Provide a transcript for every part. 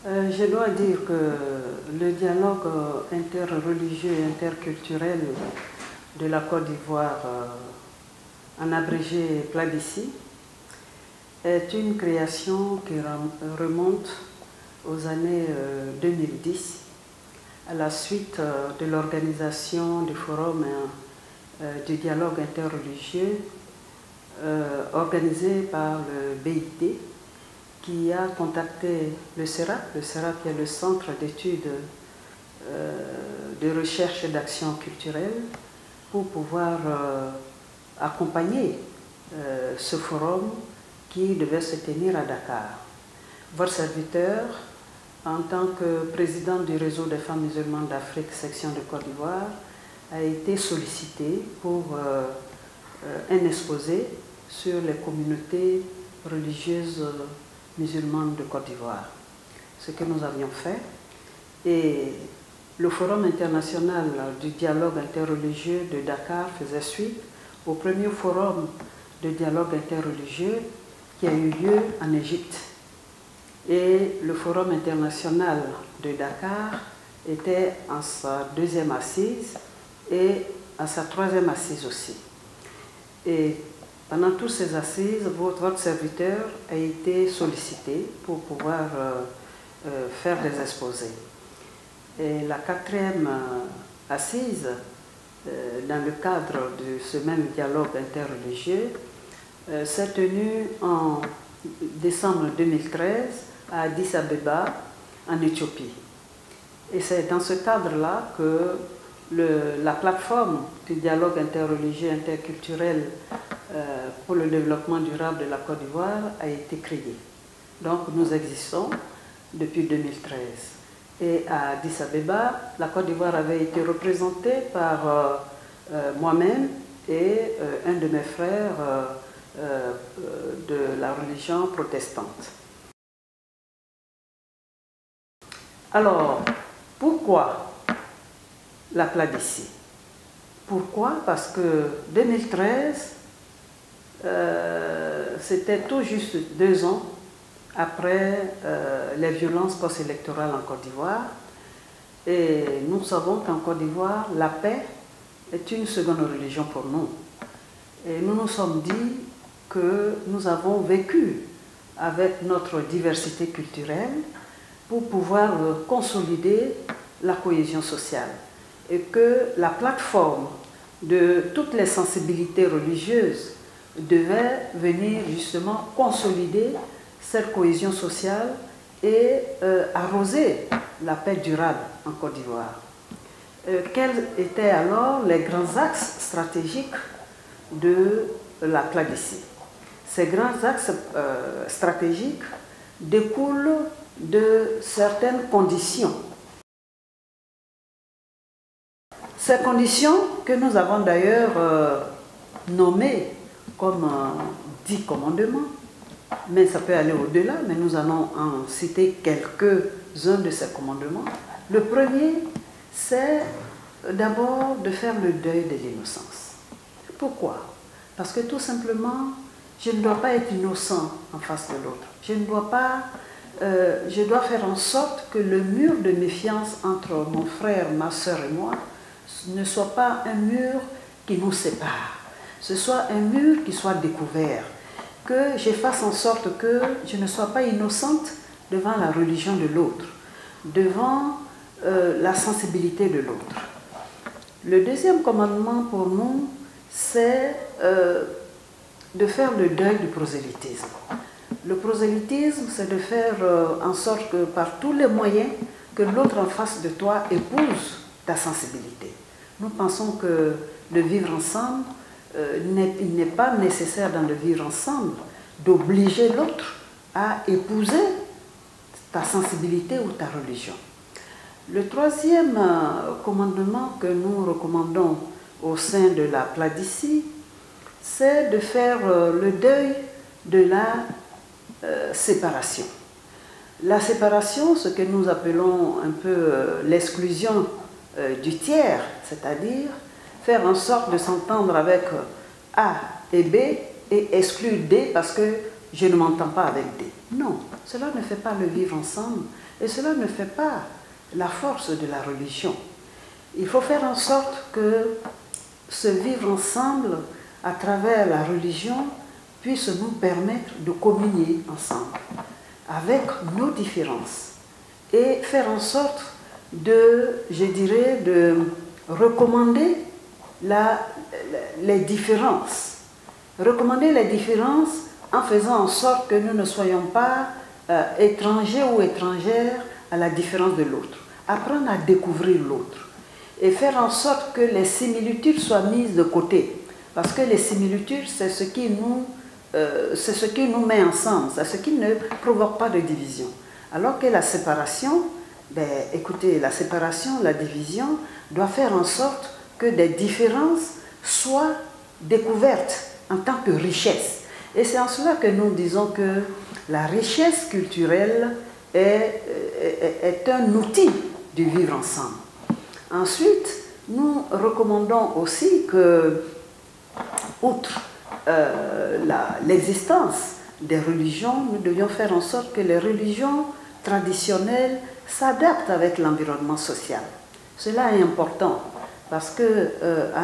Je dois dire que le dialogue interreligieux et interculturel de la Côte d'Ivoire, en abrégé PLADICI, est une création qui remonte aux années 2010, à la suite de l'organisation du forum du dialogue interreligieux organisé par le BIT, qui a contacté le CERAC qui est le Centre d'études de recherche et d'action culturelle, pour pouvoir accompagner ce forum qui devait se tenir à Dakar. Votre serviteur, en tant que président du réseau des femmes musulmanes d'Afrique, section de Côte d'Ivoire, a été sollicité pour un exposé sur les communautés religieuses musulmanes de Côte d'Ivoire. Ce que nous avions fait. Et le Forum international du dialogue interreligieux de Dakar faisait suite au premier forum de dialogue interreligieux qui a eu lieu en Égypte. Et le Forum international de Dakar était en sa deuxième assise et à sa troisième assise aussi. Et pendant toutes ces assises, votre serviteur a été sollicité pour pouvoir faire des exposés. Et la quatrième assise, dans le cadre de ce même dialogue interreligieux, s'est tenue en décembre 2013 à Addis Abeba, en Éthiopie. Et c'est dans ce cadre-là que la plateforme du dialogue interreligieux interculturel pour le développement durable de la Côte d'Ivoire a été créée. Donc nous existons depuis 2013. Et à Addis Abeba, la Côte d'Ivoire avait été représentée par moi-même et un de mes frères de la religion protestante. Alors, pourquoi la PLADICI? Pourquoi? Parce que 2013, c'était tout juste 2 ans après les violences post-électorales en Côte d'Ivoire. Et nous savons qu'en Côte d'Ivoire, la paix est une seconde religion pour nous. Et nous nous sommes dit que nous avons vécu avec notre diversité culturelle pour pouvoir consolider la cohésion sociale. Et que la plateforme de toutes les sensibilités religieuses devait venir justement consolider cette cohésion sociale et arroser la paix durable en Côte d'Ivoire. Quels étaient alors les grands axes stratégiques de la PLADICI? Ces grands axes stratégiques découlent de certaines conditions. Ces conditions que nous avons d'ailleurs nommées comme 10 commandements, mais ça peut aller au-delà, mais nous allons en citer quelques-uns de ces commandements. Le premier, c'est d'abord de faire le deuil de l'innocence. Pourquoi? Parce que tout simplement, je ne dois pas être innocent en face de l'autre. Je dois faire en sorte que le mur de méfiance entre mon frère, ma soeur et moi ne soit pas un mur qui nous sépare. Ce soit un mur qui soit découvert. Que je fasse en sorte que je ne sois pas innocente devant la religion de l'autre, devant la sensibilité de l'autre. Le deuxième commandement pour nous, c'est de faire le deuil du prosélytisme. Le prosélytisme, c'est de faire en sorte que par tous les moyens, que l'autre en face de toi épouse ta sensibilité. Nous pensons que le vivre ensemble, il n'est pas nécessaire dans le vivre ensemble d'obliger l'autre à épouser ta sensibilité ou ta religion. Le troisième commandement que nous recommandons au sein de la PLADICI, c'est de faire le deuil de la séparation. La séparation, ce que nous appelons un peu l'exclusion du tiers, c'est-à-dire faire en sorte de s'entendre avec A et B et exclure D parce que je ne m'entends pas avec D. Non, cela ne fait pas le vivre ensemble et cela ne fait pas la force de la religion. Il faut faire en sorte que ce vivre ensemble à travers la religion puisse nous permettre de communier ensemble avec nos différences et faire en sorte de, je dirais, de recommander les différences. Recommander les différences en faisant en sorte que nous ne soyons pas étrangers ou étrangères à la différence de l'autre. Apprendre à découvrir l'autre et faire en sorte que les similitudes soient mises de côté. Parce que les similitudes, c'est ce qui nous met ensemble, c'est ce qui ne provoque pas de division. Alors que la séparation, ben, écoutez, la séparation, la division doit faire en sorte que des différences soient découvertes en tant que richesse. Et c'est en cela que nous disons que la richesse culturelle est un outil du vivre ensemble. Ensuite, nous recommandons aussi que, outre l'existence des religions, nous devions faire en sorte que les religions traditionnelles s'adaptent avec l'environnement social. Cela est important parce qu'à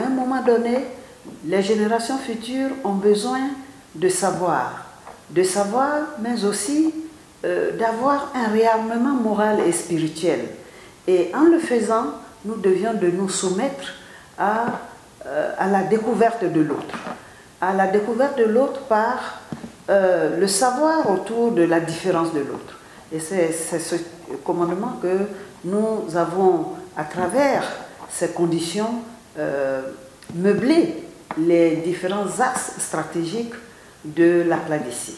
un moment donné, les générations futures ont besoin de savoir, mais aussi d'avoir un réarmement moral et spirituel. Et en le faisant, nous devions de nous soumettre à la découverte de l'autre. À la découverte de l'autre par le savoir autour de la différence de l'autre. Et c'est ce commandement que nous avons, à travers ces conditions, meublé les différents axes stratégiques de la Pladicie.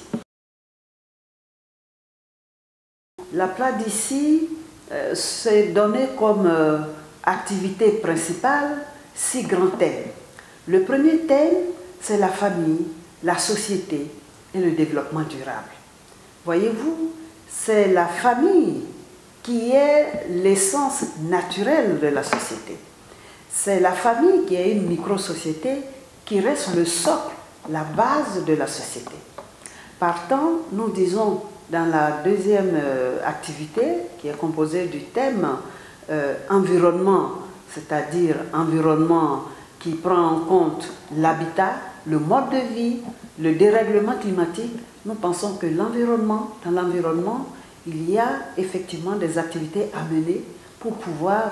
La Pladicie s'est donnée comme activité principale 6 grands thèmes. Le premier thème, c'est la famille, la société et le développement durable. Voyez-vous, c'est la famille qui est l'essence naturelle de la société. C'est la famille qui est une micro-société qui reste le socle, la base de la société. Partant, nous disons dans la deuxième activité, qui est composée du thème environnement, c'est-à-dire environnement qui prend en compte l'habitat, le mode de vie, le dérèglement climatique, nous pensons que dans l'environnement, il y a effectivement des activités à mener pour pouvoir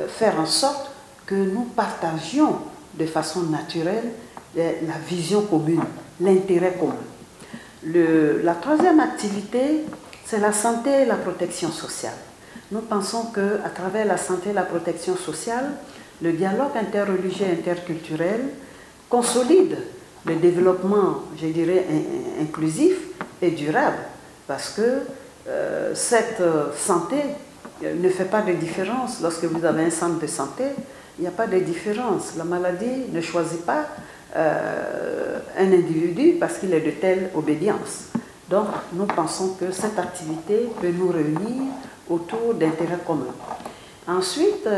faire en sorte que nous partagions de façon naturelle la vision commune, l'intérêt commun. La troisième activité, c'est la santé et la protection sociale. Nous pensons qu'à travers la santé et la protection sociale, le dialogue interreligieux et interculturel consolide le développement, je dirais, inclusif et durable, parce que cette santé ne fait pas de différence. Lorsque vous avez un centre de santé, il n'y a pas de différence. La maladie ne choisit pas un individu parce qu'il est de telle obédience. Donc, nous pensons que cette activité peut nous réunir autour d'intérêts communs. Ensuite,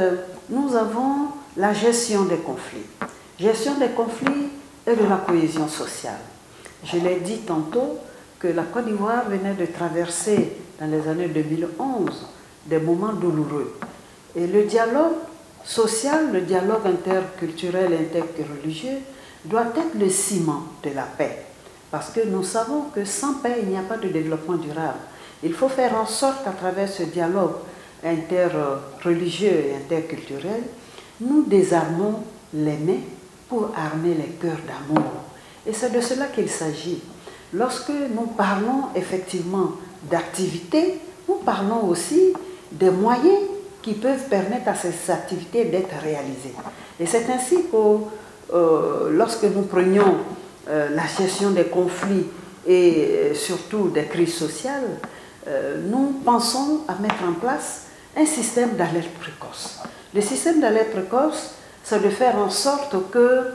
nous avons la gestion des conflits. Gestion des conflits et de la cohésion sociale. Je l'ai dit tantôt que la Côte d'Ivoire venait de traverser, dans les années 2011, des moments douloureux. Et le dialogue social, le dialogue interculturel et interreligieux doit être le ciment de la paix. Parce que nous savons que sans paix, il n'y a pas de développement durable. Il faut faire en sorte qu'à travers ce dialogue interreligieux et interculturel, nous désarmons les mains pour armer les cœurs d'amour. Et c'est de cela qu'il s'agit. Lorsque nous parlons effectivement d'activités, nous parlons aussi des moyens qui peuvent permettre à ces activités d'être réalisées. Et c'est ainsi que lorsque nous prenions la gestion des conflits et surtout des crises sociales, nous pensons à mettre en place un système d'alerte précoce. Le système d'alerte précoce, c'est de faire en sorte que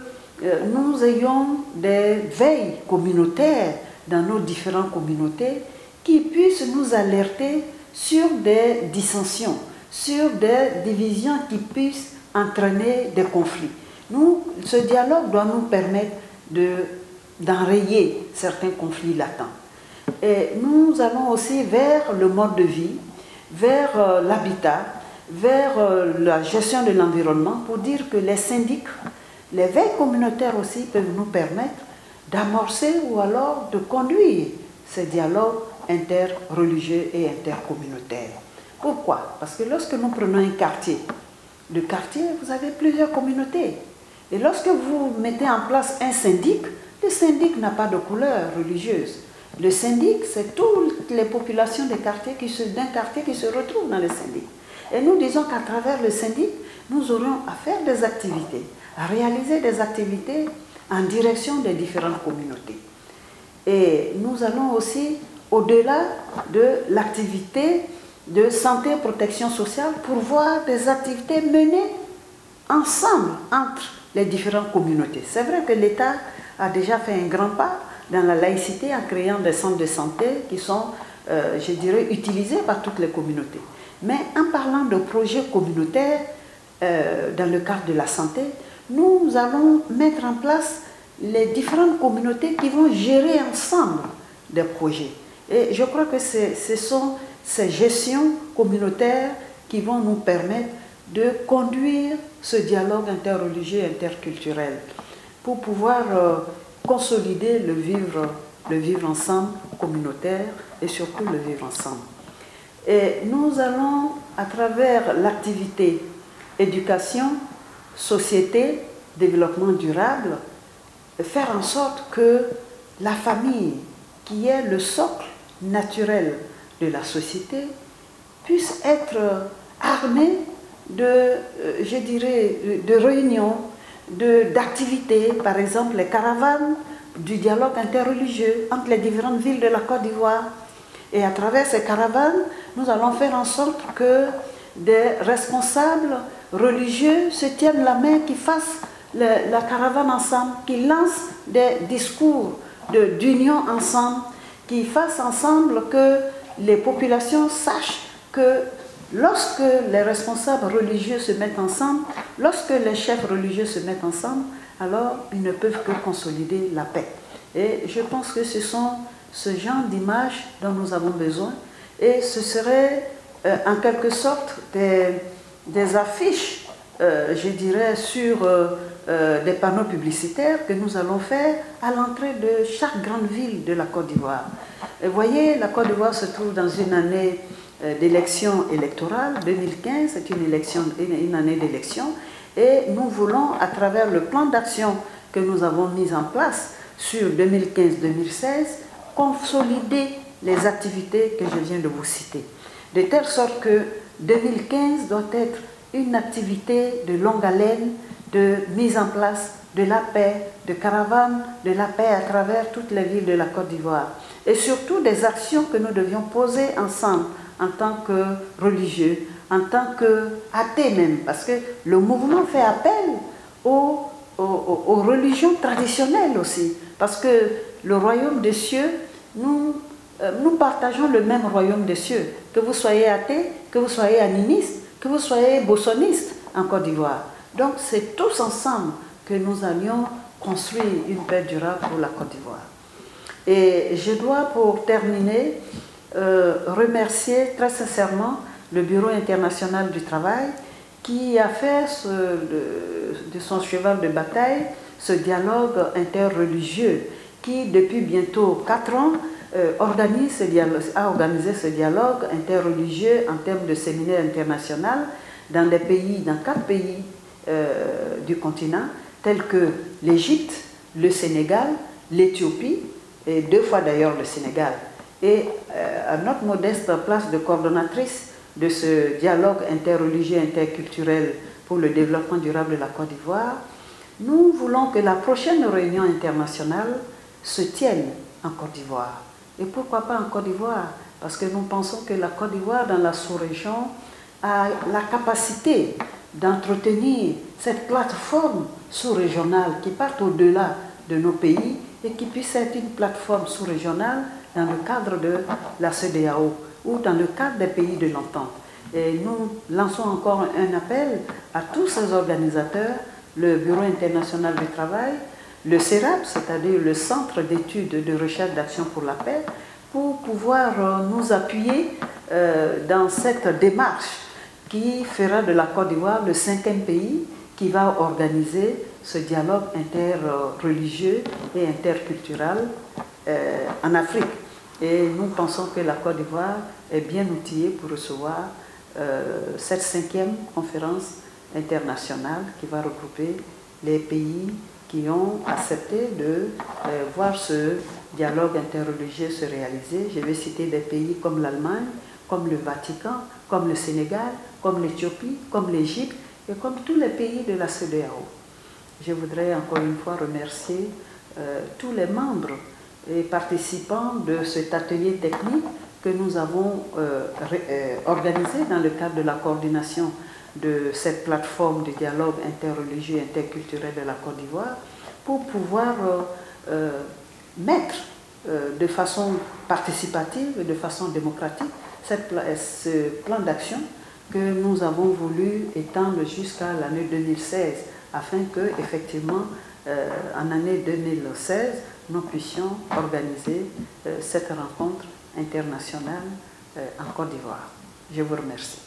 nous ayons des veilles communautaires dans nos différentes communautés qui puissent nous alerter sur des dissensions, sur des divisions qui puissent entraîner des conflits. Ce dialogue doit nous permettre de d'enrayer certains conflits latents. Et nous allons aussi vers le mode de vie, vers l'habitat, vers la gestion de l'environnement, pour dire que les syndics, les veilles communautaires aussi peuvent nous permettre d'amorcer ou alors de conduire ces dialogues interreligieux et intercommunautaires. Pourquoi? Parce que lorsque nous prenons un quartier, le quartier, vous avez plusieurs communautés. Et lorsque vous mettez en place un syndic, le syndic n'a pas de couleur religieuse. Le syndic, c'est toutes les populations d'un quartier qui se retrouvent dans le syndic. Et nous disons qu'à travers le syndic, nous aurons à faire des activités, à réaliser des activités en direction des différentes communautés. Et nous allons aussi au-delà de l'activité de santé et protection sociale pour voir des activités menées ensemble entre les différentes communautés. C'est vrai que l'État a déjà fait un grand pas dans la laïcité en créant des centres de santé qui sont, je dirais, utilisés par toutes les communautés. Mais en parlant de projets communautaires dans le cadre de la santé, nous allons mettre en place les différentes communautés qui vont gérer ensemble des projets. Et je crois que ce sont ces gestions communautaires qui vont nous permettre de conduire ce dialogue interreligieux et interculturel pour pouvoir consolider le vivre ensemble communautaire et surtout le vivre ensemble. Et nous allons, à travers l'activité éducation, société, développement durable, faire en sorte que la famille, qui est le socle naturel de la société, puisse être armée de, je dirais, de réunions, d'activités, par exemple les caravanes du dialogue interreligieux entre les différentes villes de la Côte d'Ivoire. Et à travers ces caravanes, nous allons faire en sorte que des responsables religieux se tiennent la main, qui fassent la caravane ensemble, qui lancent des discours d'union ensemble, qui fassent ensemble que les populations sachent que lorsque les responsables religieux se mettent ensemble, lorsque les chefs religieux se mettent ensemble, alors ils ne peuvent que consolider la paix. Et je pense que ce sont ce genre d'images dont nous avons besoin, et ce serait en quelque sorte des affiches, je dirais, sur des panneaux publicitaires que nous allons faire à l'entrée de chaque grande ville de la Côte d'Ivoire. Vous voyez, la Côte d'Ivoire se trouve dans une année d'élection électorale. 2015, c'est une année d'élection, et nous voulons, à travers le plan d'action que nous avons mis en place sur 2015-2016, consolider les activités que je viens de vous citer, de telle sorte que 2015 doit être une activité de longue haleine, de mise en place de la paix, de caravane de la paix à travers toutes les villes de la Côte d'Ivoire, et surtout des actions que nous devions poser ensemble en tant que religieux, en tant qu'athées même, parce que le mouvement fait appel aux religions traditionnelles aussi, parce que le royaume des cieux, nous partageons le même royaume des cieux, que vous soyez athée, que vous soyez animiste, que vous soyez bossoniste en Côte d'Ivoire. Donc c'est tous ensemble que nous allions construire une paix durable pour la Côte d'Ivoire. Et je dois, pour terminer, remercier très sincèrement le Bureau international du travail qui a fait de son cheval de bataille ce dialogue interreligieux qui, depuis bientôt 4 ans, a organisé ce dialogue interreligieux en termes de séminaire international dans 4 pays du continent, tels que l'Égypte, le Sénégal, l'Éthiopie, et 2 fois d'ailleurs le Sénégal. Et à notre modeste place de coordonnatrice de ce dialogue interreligieux, interculturel pour le développement durable de la Côte d'Ivoire, nous voulons que la prochaine réunion internationale se tienne en Côte d'Ivoire. Et pourquoi pas en Côte d'Ivoire? Parce que nous pensons que la Côte d'Ivoire, dans la sous-région, a la capacité d'entretenir cette plateforme sous-régionale qui part au-delà de nos pays et qui puisse être une plateforme sous-régionale dans le cadre de la CEDEAO ou dans le cadre des pays de l'entente. Et nous lançons encore un appel à tous ces organisateurs, le Bureau international du travail, le CERAP, c'est-à-dire le Centre d'études de recherche d'action pour la paix, pour pouvoir nous appuyer dans cette démarche qui fera de la Côte d'Ivoire le 5e pays qui va organiser ce dialogue interreligieux et interculturel en Afrique. Et nous pensons que la Côte d'Ivoire est bien outillée pour recevoir cette 5e conférence internationale qui va regrouper les pays qui ont accepté de voir ce dialogue interreligieux se réaliser. Je vais citer des pays comme l'Allemagne, comme le Vatican, comme le Sénégal, comme l'Éthiopie, comme l'Égypte et comme tous les pays de la CEDEAO. Je voudrais encore une fois remercier tous les membres et participants de cet atelier technique que nous avons organisé dans le cadre de la coordination de cette plateforme de dialogue interreligieux et interculturel de la Côte d'Ivoire pour pouvoir mettre de façon participative et de façon démocratique ce plan d'action que nous avons voulu étendre jusqu'à l'année 2016 afin que, effectivement, en année 2016, nous puissions organiser cette rencontre internationale en Côte d'Ivoire. Je vous remercie.